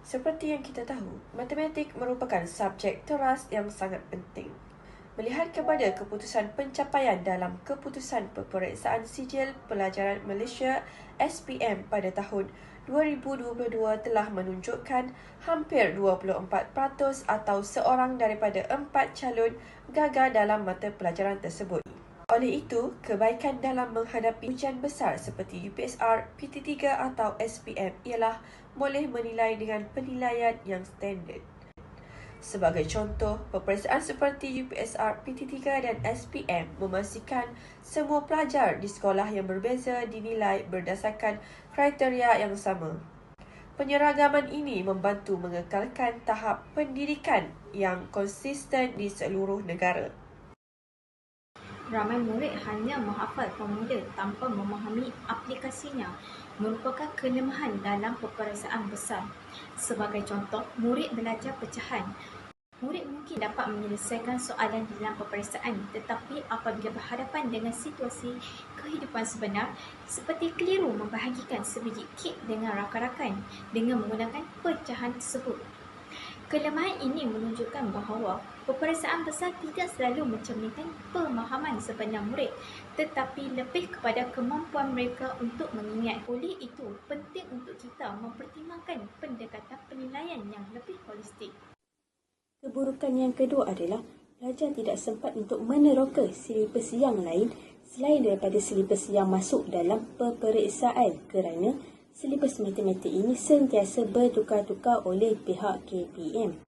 Seperti yang kita tahu, matematik merupakan subjek teras yang sangat penting. Melihat kepada keputusan pencapaian dalam Keputusan Peperiksaan Sijil Pelajaran Malaysia SPM pada tahun 2022 telah menunjukkan hampir 24% atau seorang daripada 4 calon gagal dalam mata pelajaran tersebut. Oleh itu, kebaikan dalam menghadapi ujian besar seperti UPSR, PT3 atau SPM ialah boleh menilai dengan penilaian yang standard. Sebagai contoh, peperiksaan seperti UPSR, PT3 dan SPM memastikan semua pelajar di sekolah yang berbeza dinilai berdasarkan kriteria yang sama. Penyeragaman ini membantu mengekalkan tahap pendidikan yang konsisten di seluruh negara. Ramai murid hanya menghafal formula tanpa memahami aplikasinya merupakan kelemahan dalam peperiksaan besar. Sebagai contoh, murid belajar pecahan. Murid mungkin dapat menyelesaikan soalan di dalam peperiksaan, tetapi apabila berhadapan dengan situasi kehidupan sebenar, seperti keliru membahagikan sebiji kek dengan rakan-rakan dengan menggunakan pecahan tersebut. Kelemahan ini menunjukkan bahawa peperiksaan besar tidak selalu mencerminkan pemahaman sebenar murid, tetapi lebih kepada kemampuan mereka untuk mengingat. Oleh itu, penting untuk kita mempertimbangkan pendekatan penilaian yang lebih holistik. Keburukan yang kedua adalah pelajar tidak sempat untuk meneroka silibus yang lain selain daripada silibus yang masuk dalam peperiksaan kerana silibus matematik ini sentiasa bertukar-tukar oleh pihak KPM.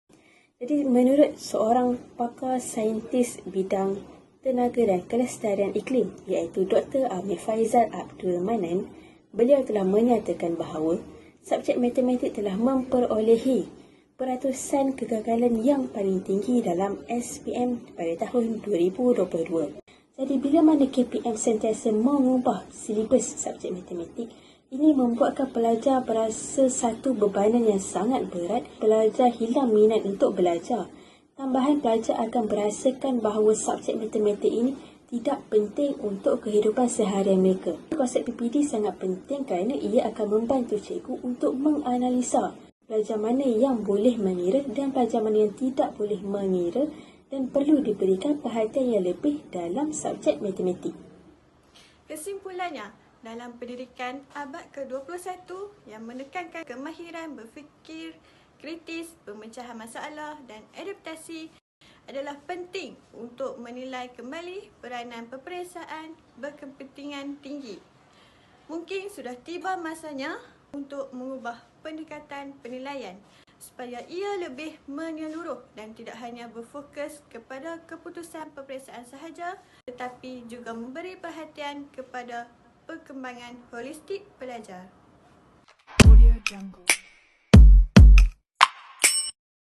Jadi menurut seorang pakar saintis bidang tenaga dan kelestarian iklim iaitu Dr. Amir Faizal Abdul Manan, beliau telah menyatakan bahawa subjek matematik telah memperolehi peratusan kegagalan yang paling tinggi dalam SPM pada tahun 2022. Jadi bila mana KPM sentiasa mengubah silibus subjek matematik, ini membuatkan pelajar berasa satu bebanan yang sangat berat. Pelajar hilang minat untuk belajar. Tambahan, pelajar akan berasakan bahawa subjek matematik ini tidak penting untuk kehidupan seharian mereka. Konsep PPD sangat penting kerana ia akan membantu cikgu untuk menganalisa pelajar mana yang boleh mengira dan pelajar mana yang tidak boleh mengira dan perlu diberikan perhatian yang lebih dalam subjek matematik. Kesimpulannya, dalam pendidikan abad ke-21 yang menekankan kemahiran berfikir kritis, pemecahan masalah dan adaptasi adalah penting untuk menilai kembali peranan peperiksaan berkepentingan tinggi. Mungkin sudah tiba masanya untuk mengubah pendekatan penilaian supaya ia lebih menyeluruh dan tidak hanya berfokus kepada keputusan peperiksaan sahaja, tetapi juga memberi perhatian kepada perkembangan holistik pelajar. Audio Jungle.